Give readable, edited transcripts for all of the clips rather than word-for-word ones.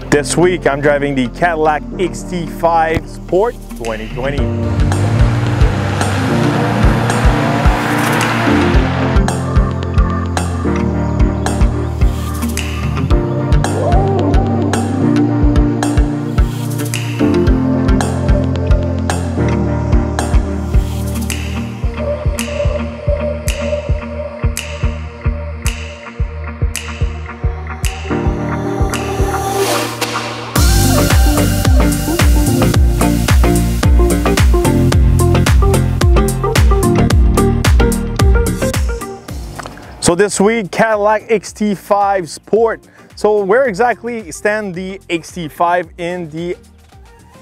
This week I'm driving the Cadillac Xt5 Sport 2020. So this week, Cadillac Xt5 Sport. So where exactly stand the Xt5 in the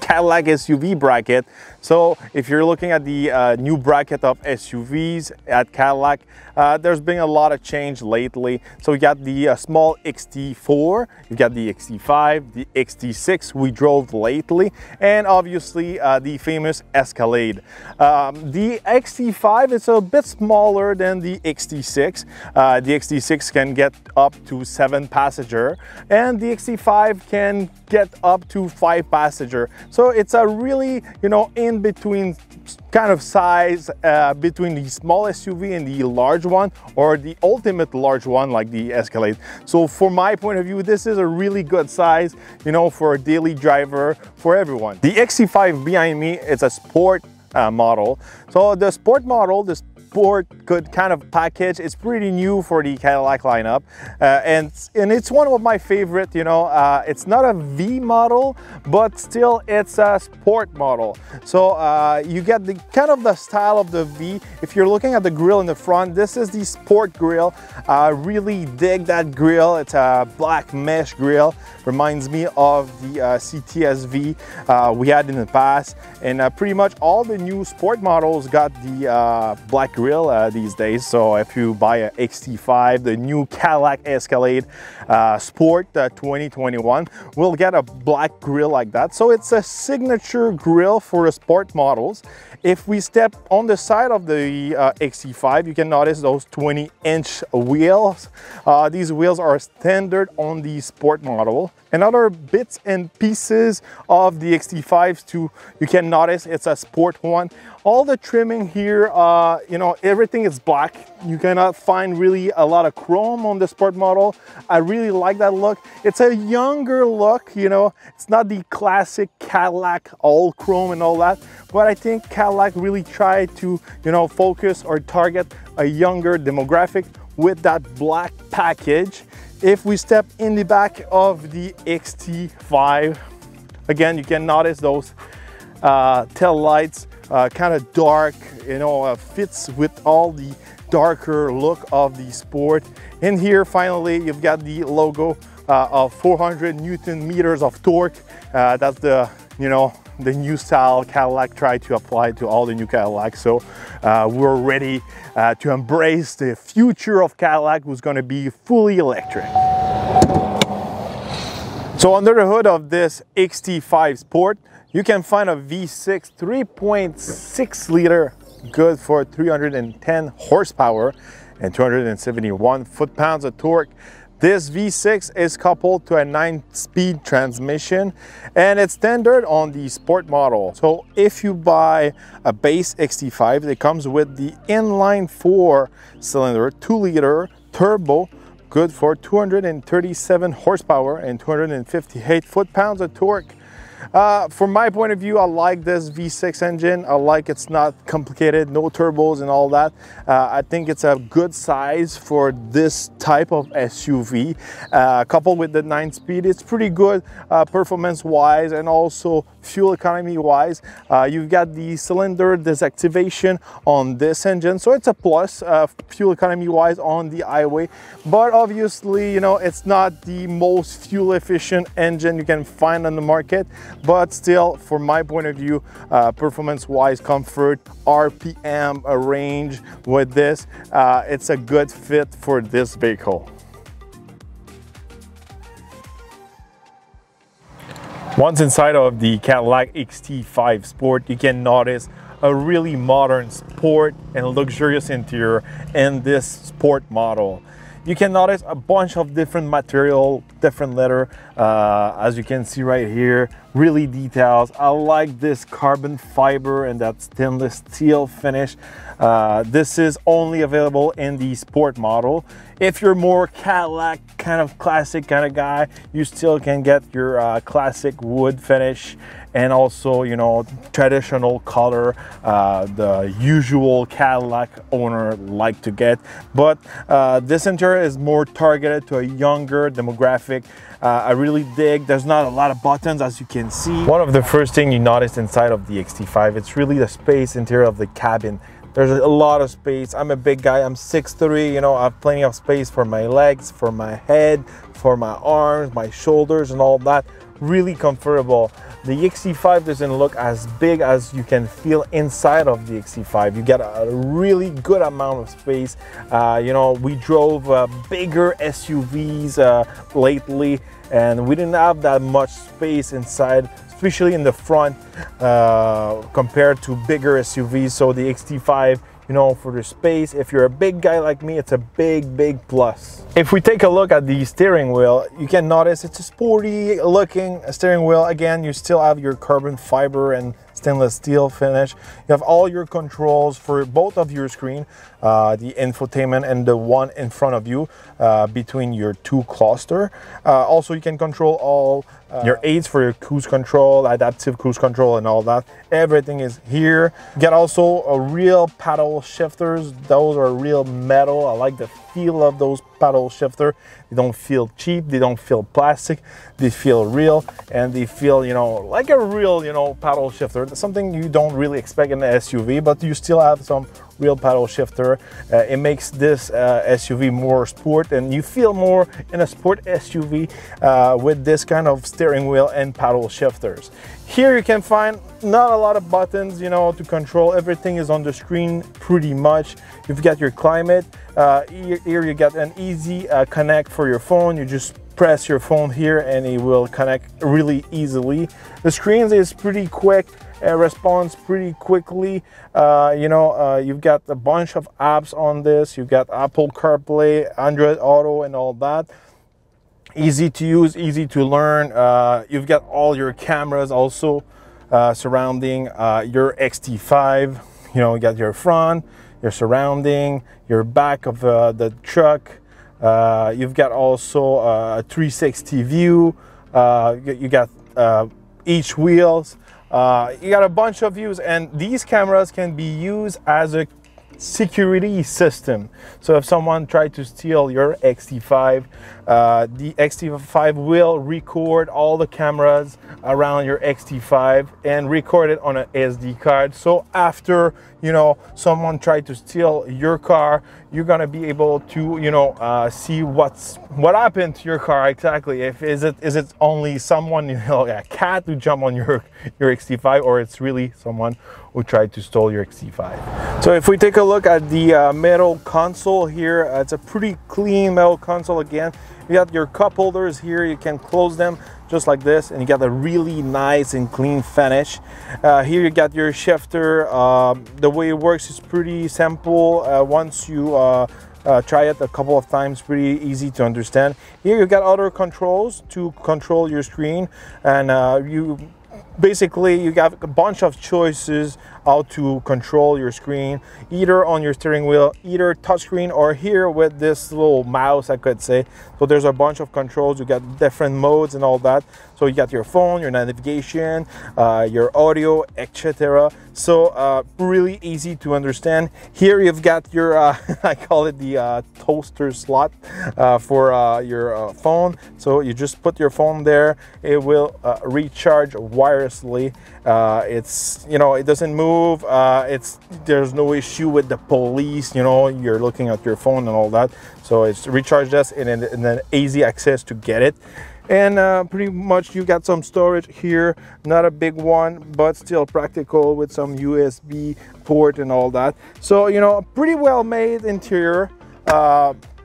Cadillac SUV bracket? So if you're looking at the new bracket of SUVs at Cadillac, there's been a lot of change lately. So we got the small Xt4, you got the Xt5, the Xt6 we drove lately, and obviously the famous Escalade. The Xt5 is a bit smaller than the Xt6. The Xt6 can get up to 7 passenger, and the Xt5 can get up to 5 passenger. So it's a really, in between kind of size between the small SUV and the large one, or the ultimate large one like the Escalade. So from my point of view, this is a really good size, for a daily driver, for everyone. The Xt5 behind me, it's a sport model. So the sport model, the sport good kind of package, is pretty new for the Cadillac lineup, and it's one of my favorite. It's not a V model, but still it's a sport model. So you get the kind of the style of the V. If you're looking at the grille in the front, this is the sport grille. Really dig that grille. It's a black mesh grille, reminds me of the CTS-V we had in the past, and pretty much all the new sport models got the black grille these days. So if you buy a Xt5, the new Cadillac Escalade Sport 2021 will get a black grille like that. So it's a signature grille for the sport models. If we step on the side of the Xt5, you can notice those 20-inch wheels. These wheels are standard on the sport model. And other bits and pieces of the Xt5s too, you can notice it's a sport one. All the trimming here, everything is black. You cannot find really a lot of chrome on the sport model. I really like that look. It's a younger look, it's not the classic Cadillac all chrome and all that, but I think Cadillac really tried to, focus or target a younger demographic with that black package. If we step in the back of the Xt5, again, you can notice those tail lights, kind of dark, fits with all the darker look of the Sport. In here, finally, you've got the logo of 400 Newton meters of torque. That's the, the new style Cadillac tried to apply to all the new Cadillacs. So we're ready to embrace the future of Cadillac, who's going to be fully electric. So under the hood of this Xt5 Sport, you can find a V6 3.6 liter, good for 310 horsepower and 271 foot-pounds of torque. This V6 is coupled to a 9-speed transmission, and it's standard on the sport model. So if you buy a base Xt5, it comes with the inline 4-cylinder 2-liter turbo, good for 237 horsepower and 258 foot-pounds of torque. From my point of view, I like this V6 engine. I like it's not complicated, no turbos and all that. I think it's a good size for this type of SUV. Coupled with the 9-speed, it's pretty good performance-wise and also fuel economy-wise. You've got the cylinder disactivation on this engine, so it's a plus fuel economy-wise on the highway. But obviously, it's not the most fuel-efficient engine you can find on the market. But still, from my point of view, performance-wise, comfort, RPM range with this, it's a good fit for this vehicle. Once inside of the Cadillac Xt5 Sport, you can notice a really modern sport and luxurious interior in this sport model. You can notice a bunch of different material, different leather, as you can see right here, really details. I like this carbon fiber and that stainless steel finish. This is only available in the sport model. If you're more Cadillac kind of classic kind of guy, you still can get your classic wood finish and also, you know, traditional color, the usual Cadillac owner like to get. But this interior is more targeted to a younger demographic. I really dig. There's not a lot of buttons, as you can see. One of the first things you notice inside of the Xt5, it's really the space interior of the cabin. There's a lot of space. I'm a big guy, I'm 6'3", you know, I have plenty of space for my legs, for my head, for my arms, my shoulders and all that. Really comfortable. The Xt5 doesn't look as big as you can feel inside of the Xt5. You get a really good amount of space. You know, we drove bigger SUVs lately, and we didn't have that much space inside, especially in the front, compared to bigger SUVs. So the Xt5, you know, for the space, if you're a big guy like me, it's a big plus. If we take a look at the steering wheel, you can notice it's a sporty looking steering wheel. Again, you still have your carbon fiber and stainless steel finish. You have all your controls for both of your screen, the infotainment and the one in front of you, between your two cluster. Also, you can control all your aids for your cruise control, adaptive cruise control and all that. Everything is here. You get also a real paddle shifters. Those are real metal. I like the feel of those paddle shifter. They don't feel cheap, they don't feel plastic, they feel real, and they feel, you know, like a real, you know, paddle shifter. That's something you don't really expect in the SUV, but you still have some real paddle shifter. It makes this SUV more sport, and you feel more in a sport SUV with this kind of steering wheel and paddle shifters. Here you can find not a lot of buttons, you know, to control. Everything is on the screen pretty much. You've got your climate. Here you got an easy connect for your phone. You just press your phone here and it will connect really easily. The screen is pretty quick. It responds pretty quickly. You know, you've got a bunch of apps on this. You've got Apple CarPlay, Android Auto and all that. Easy to use, easy to learn. You've got all your cameras also surrounding your Xt5. You know, you got your front, your surrounding, your back of the truck. You've got also a 360 view. You got each wheels. You got a bunch of views, and these cameras can be used as a security system. So if someone tried to steal your Xt5, the Xt5 will record all the cameras around your Xt5 and record it on an SD card. So after, you know, someone tried to steal your car, you're gonna be able to, you know, see what happened to your car exactly. If is it only someone, you know, a cat who jumped on your Xt5, or it's really someone who tried to steal your Xt5. So if we take a look at the metal console here, it's a pretty clean metal console. Again, you got your cup holders here. You can close them just like this, and you got a really nice and clean finish. Here you got your shifter. The way it works is pretty simple. Once you try it a couple of times, pretty easy to understand. Here you got other controls to control your screen, and basically you got a bunch of choices how to control your screen, either on your steering wheel, either touchscreen, or here with this little mouse, I could say. So there's a bunch of controls. You got different modes and all that. So you got your phone, your navigation, your audio, etc. So really easy to understand. Here you've got your I call it the toaster slot for your phone. So you just put your phone there. It will recharge wirelessly. It's, you know, it doesn't move. There's no issue with the police. You know, you're looking at your phone and all that. So it's recharged us and then easy access to get it. And pretty much you got some storage here, not a big one, but still practical with some USB port and all that. So, you know, pretty well made interior.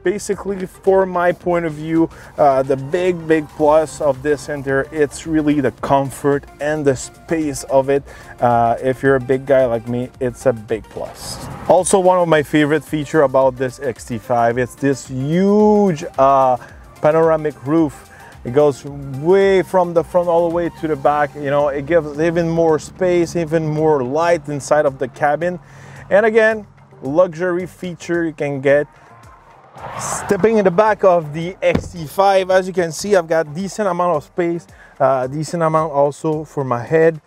Basically, for my point of view, the big plus of this interior, it's really the comfort and the space of it. If you're a big guy like me, it's a big plus. Also, one of my favorite feature about this Xt5, it's this huge panoramic roof. It goes way from the front all the way to the back. You know, it gives even more space, even more light inside of the cabin. And again, luxury feature you can get. Stepping in the back of the Xt5, as you can see, I've got decent amount of space, decent amount also for my head.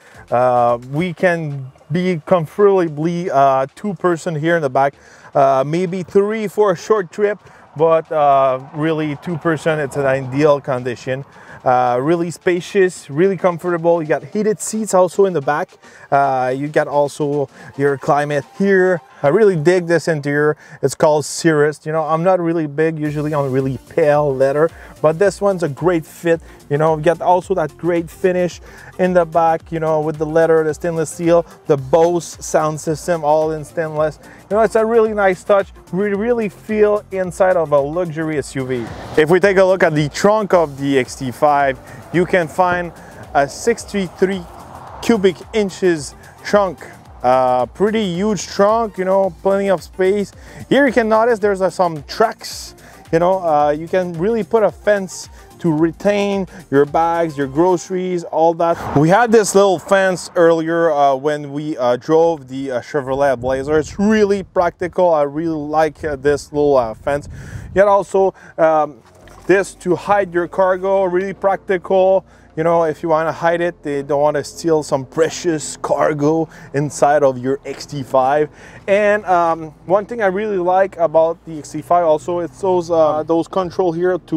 We can be comfortably 2 person here in the back, maybe 3 for a short trip, but really 2 person, it's an ideal condition. Really spacious, really comfortable. You got heated seats also in the back. You got also your climate here. I really dig this interior. It's called Cirrus. You know, I'm not really big usually on really pale leather, but this one's a great fit. You know, you got also that great finish in the back, you know, with the leather, the stainless steel, the Bose sound system, all in stainless. You know, it's a really nice touch. We really feel inside of a luxury SUV. If we take a look at the trunk of the Xt5, you can find a 63 cubic inches trunk. Pretty huge trunk, you know, plenty of space. Here you can notice there's some tracks, you know, you can really put a fence to retain your bags, your groceries, all that. We had this little fence earlier when we drove the Chevrolet Blazer. It's really practical. I really like this little fence. Yet also this to hide your cargo, really practical. You know, if you want to hide it, they don't want to steal some precious cargo inside of your Xt5. And one thing I really like about the Xt5 also, it's those control here to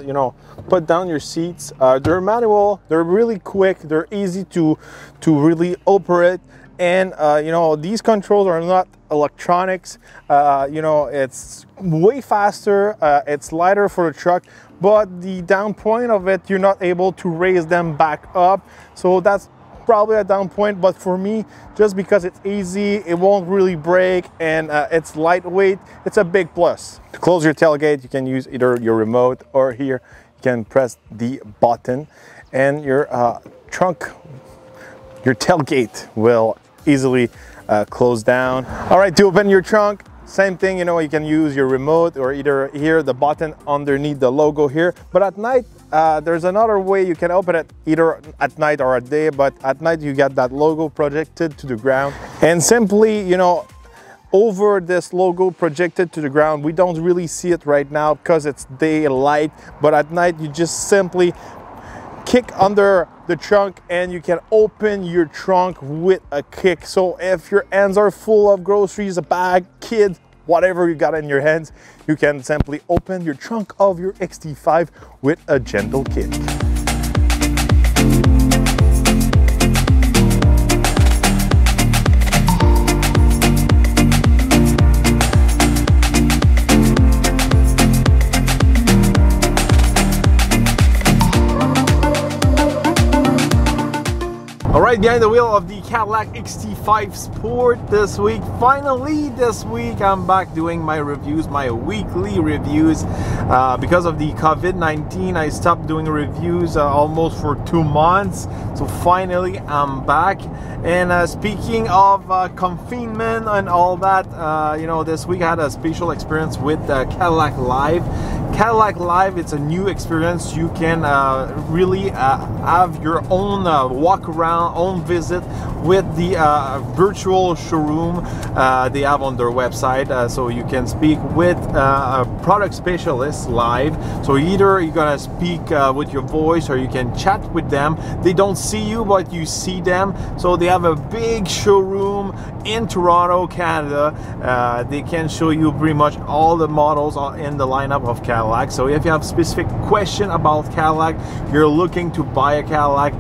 you know, put down your seats. They're manual, they're really quick, they're easy to really operate. And you know, these controls are not electronics. You know, it's way faster, it's lighter for the truck, but the down point of it, you're not able to raise them back up. So that's probably a down point, but for me, just because it's easy, it won't really break, and it's lightweight, it's a big plus. To close your tailgate, you can use either your remote, or here you can press the button and your trunk, your tailgate will easily close down. All right, to open your trunk, same thing, you know, you can use your remote, or either here the button underneath the logo here. But at night, there's another way you can open it, either at night or at day. But at night you get that logo projected to the ground, and simply, you know, over this logo projected to the ground, we don't really see it right now because it's daylight, but at night you just simply kick under the trunk and you can open your trunk with a kick. So if your hands are full of groceries, a bag, kid, whatever you got in your hands, you can simply open your trunk of your Xt5 with a gentle kick. Right behind the wheel of the Cadillac Xt5 Sport this week. Finally, this week I'm back doing my reviews, my weekly reviews. Because of the COVID-19, I stopped doing reviews almost for 2 months. So finally, I'm back. And speaking of confinement and all that, you know, this week I had a special experience with Cadillac Live. Cadillac Live, it's a new experience. You can really have your own walk around, own visit with the virtual showroom they have on their website. So you can speak with a product specialist live. So either you're gonna speak with your voice, or you can chat with them. They don't see you, but you see them. So they have a big showroom in Toronto, Canada. They can show you pretty much all the models in the lineup of Cadillac. So if you have specific question about Cadillac, you're looking to buy a Cadillac,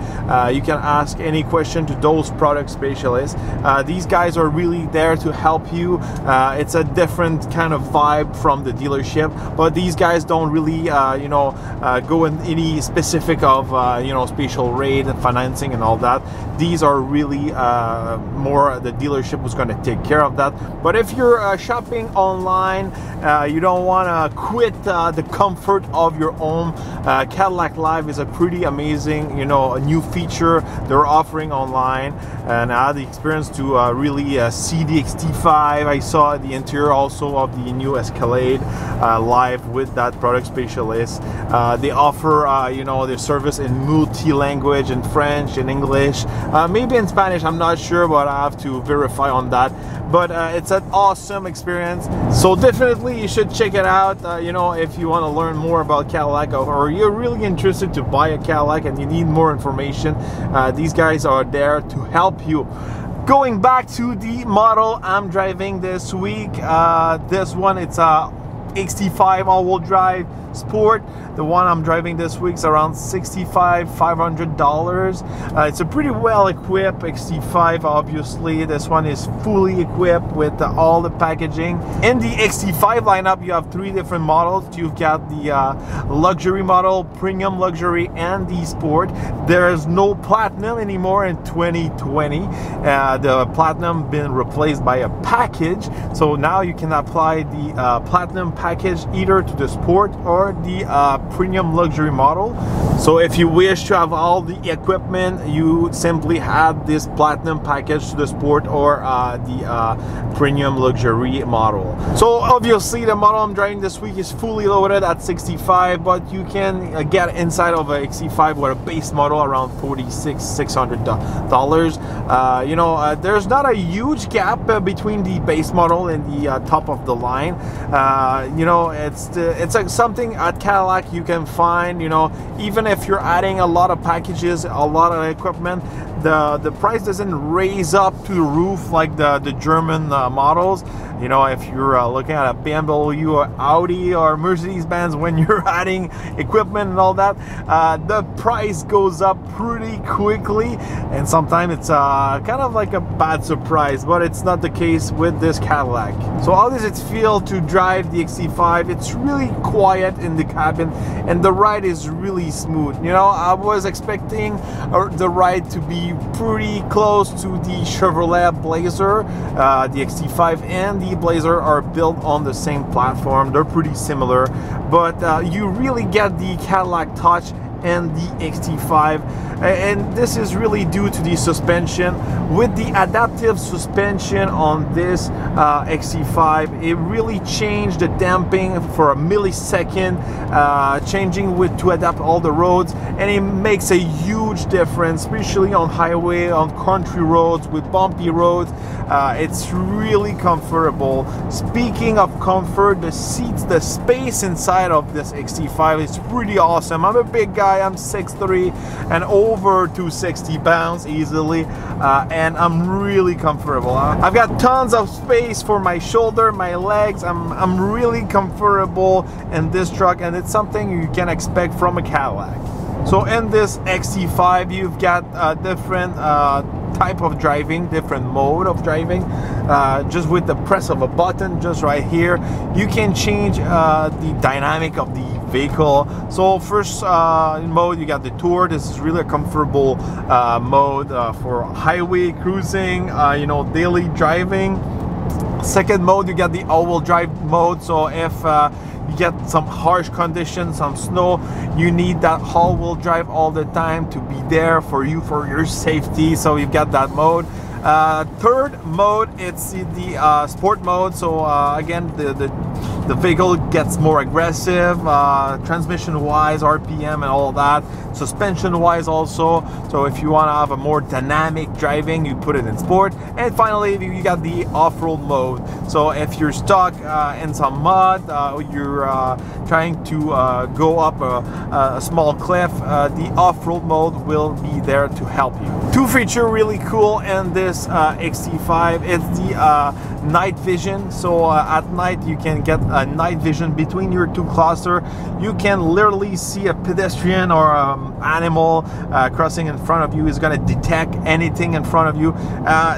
you can ask any question to those product specialists. These guys are really there to help you. It's a different kind of vibe from the dealership. dealership, but these guys don't really you know, go in any specific of you know, special rate and financing and all that. These are really more the dealership was going to take care of that. But if you're shopping online, you don't want to quit the comfort of your home, Cadillac Live is a pretty amazing, you know, a new feature they're offering online. And I had the experience to really see the Xt5. I saw the interior also of the new Escalade live with that product specialist. They offer you know, their service in multi-language, in French, in English, maybe in Spanish, I'm not sure, but I have to verify on that. But it's an awesome experience, so definitely you should check it out. You know, if you want to learn more about Cadillac, or you're really interested to buy a Cadillac and you need more information, these guys are there to help you. Going back to the model I'm driving this week, this one, it's a Xt5 all-wheel drive Sport. The one I'm driving this week is around $65,500. It's a pretty well equipped Xt5. Obviously, this one is fully equipped with all the packaging. In the Xt5 lineup, you have 3 different models. You've got the luxury model, premium luxury, and the Sport. There is no Platinum anymore in 2020. The Platinum been replaced by a package, so now you can apply the Platinum package either to the Sport or the premium luxury model. So if you wish to have all the equipment, you simply add this Platinum package to the Sport or the premium luxury model. So obviously the model I'm driving this week is fully loaded at 65, but you can get inside of a Xt5 with a base model around $46,600. You know, there's not a huge gap between the base model and the top of the line. You know, it's like something at Cadillac you can find, you know, even if you're adding a lot of packages, a lot of equipment, the price doesn't raise up to the roof like the German models. You know, if you're looking at a BMW or Audi or Mercedes-Benz, when you're adding equipment and all that, the price goes up pretty quickly, and sometimes it's kind of like a bad surprise, but it's not the case with this Cadillac. So how does it feel to drive the Xt5? It's really quiet in the cabin, and the ride is really smooth. You know, I was expecting the ride to be pretty close to the Chevrolet Blazer. The Xt5 and the Blazer are built on the same platform. They're pretty similar, but you really get the Cadillac touch and the Xt5, and this is really due to the suspension. With the adaptive suspension on this Xt5, it really changed the damping for a millisecond, changing to adapt all the roads, and it makes a huge difference, especially on highway, on country roads with bumpy roads. It's really comfortable. Speaking of comfort, the seats, the space inside of this Xt5 is pretty awesome. I'm a big guy, I'm 6'3" and over 260 pounds easily, and I'm really comfortable. I've got tons of space for my shoulder, my legs. I'm really comfortable in this truck, and it's something you can expect from a Cadillac. So in this Xt5, you've got different type of driving, different mode of driving. Just with the press of a button, just right here, you can change the dynamic of the vehicle. So first mode, you got the TORQ. This is really a comfortable mode for highway cruising, you know, daily driving. Second mode, you got the all-wheel drive mode. So if you get some harsh conditions, some snow, you need that all-wheel drive all the time to be there for you, for your safety. So you've got that mode. Third mode, it's the sport mode. So again, the vehicle gets more aggressive, transmission wise, RPM and all that, suspension wise also. So if you want to have a more dynamic driving, you put it in sport. And finally, you got the off-road mode. So if you're stuck in some mud, you're trying to go up a small cliff, the off-road mode will be there to help you. Two features really cool in this Xt5. It's the night vision. So at night you can get a night vision between your two clusters. You can literally see a pedestrian or animal crossing in front of you. Is going to detect anything in front of you.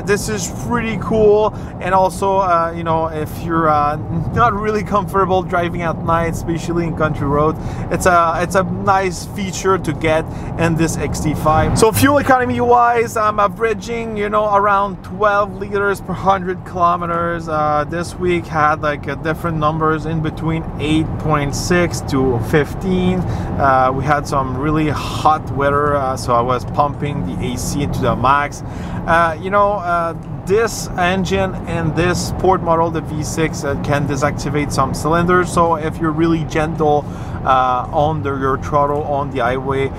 This is pretty cool, and also you know, if you're not really comfortable driving at night, especially in country road, it's a nice feature to get in this Xt5. So fuel economy wise, I'm averaging, you know, around 12 liters per 100 kilometers. This week had like different numbers in between 8.6 to 15. We had some really hot weather, so I was pumping the AC into the max. You know, this engine and this sport model, the V6, can deactivate some cylinders. So if you're really gentle under your throttle on the highway,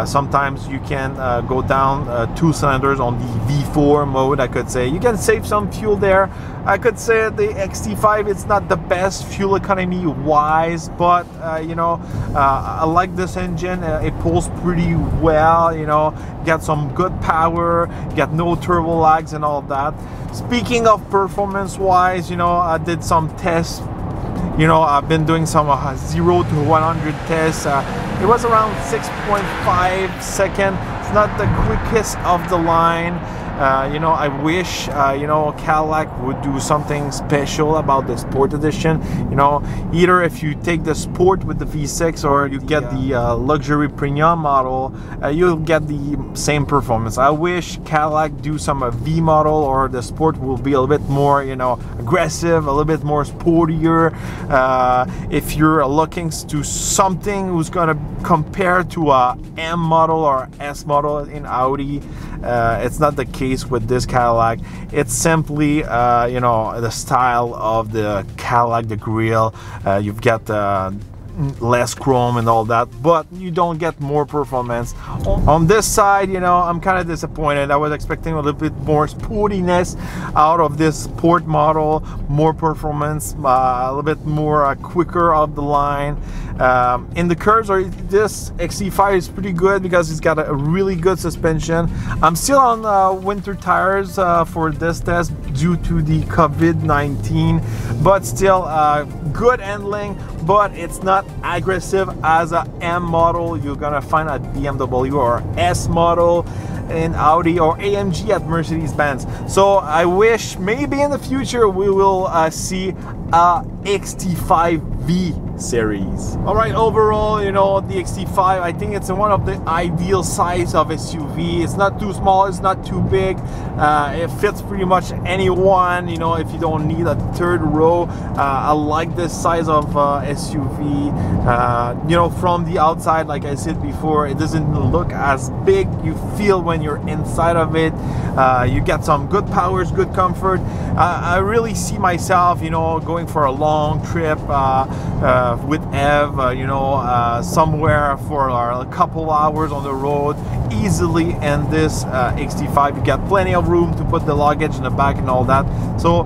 sometimes you can go down 2 cylinders on the V4 mode. I could say you can save some fuel there. I could say the Xt5, it's not the best fuel economy wise, but you know, I like this engine. It pulls pretty well, you know, got some good power, got no turbo lags and all that. Speaking of performance wise, you know, I did some tests. You know, I've been doing some 0 to 100 tests. It was around 6.5 seconds. It's not the quickest of the line. You know, I wish, you know, Cadillac would do something special about the Sport Edition. You know, either if you take the Sport with the V6 or you get the luxury premium model, you'll get the same performance. I wish Cadillac do some V model, or the Sport will be a little bit more, you know, aggressive, a little bit more sportier. If you're looking to something who's gonna compare to a M model or S model in Audi, it's not the case with this Cadillac. It's simply you know, the style of the Cadillac, the Grille. You've got less chrome and all that, but you don't get more performance. On this side, you know, I'm kind of disappointed. I was expecting a little bit more sportiness out of this Sport model, more performance, a little bit more quicker off the line. In the curves, or this Xt5 is pretty good because it's got a really good suspension. I'm still on winter tires for this test due to the COVID-19, but still good handling, but it's not aggressive as a M model you're gonna find at BMW, or S model in Audi, or AMG at Mercedes-Benz. So I wish maybe in the future we will see a Xt5V series. All right, overall, you know, the Xt5, I think it's one of the ideal size of SUV. It's not too small, it's not too big. It fits pretty much anyone, you know, if you don't need a third row. I like this size of SUV. You know, from the outside, like I said before, it doesn't look as big. You feel when you're inside of it. You get some good powers, good comfort. I really see myself, you know, going for a long trip with Ev, you know, somewhere for a couple hours on the road easily. And this Xt5, you get plenty of room to put the luggage in the back and all that. So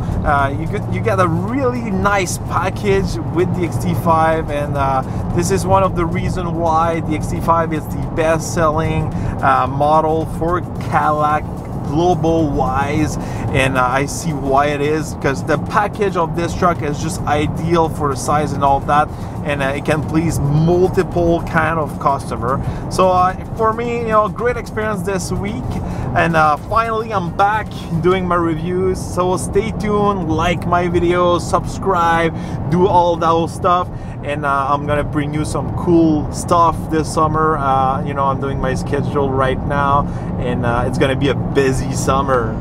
you get a really nice package with the Xt5, and this is one of the reasons why the Xt5 is the best-selling model for Cadillac global wise. And I see why it is, because the package of this truck is just ideal for the size and all that, and it can please multiple kind of customer. So for me, you know, great experience this week, and finally I'm back doing my reviews. So stay tuned, like my videos, subscribe, do all those stuff, and I'm gonna bring you some cool stuff this summer. You know, I'm doing my schedule right now, and it's gonna be a busy summer.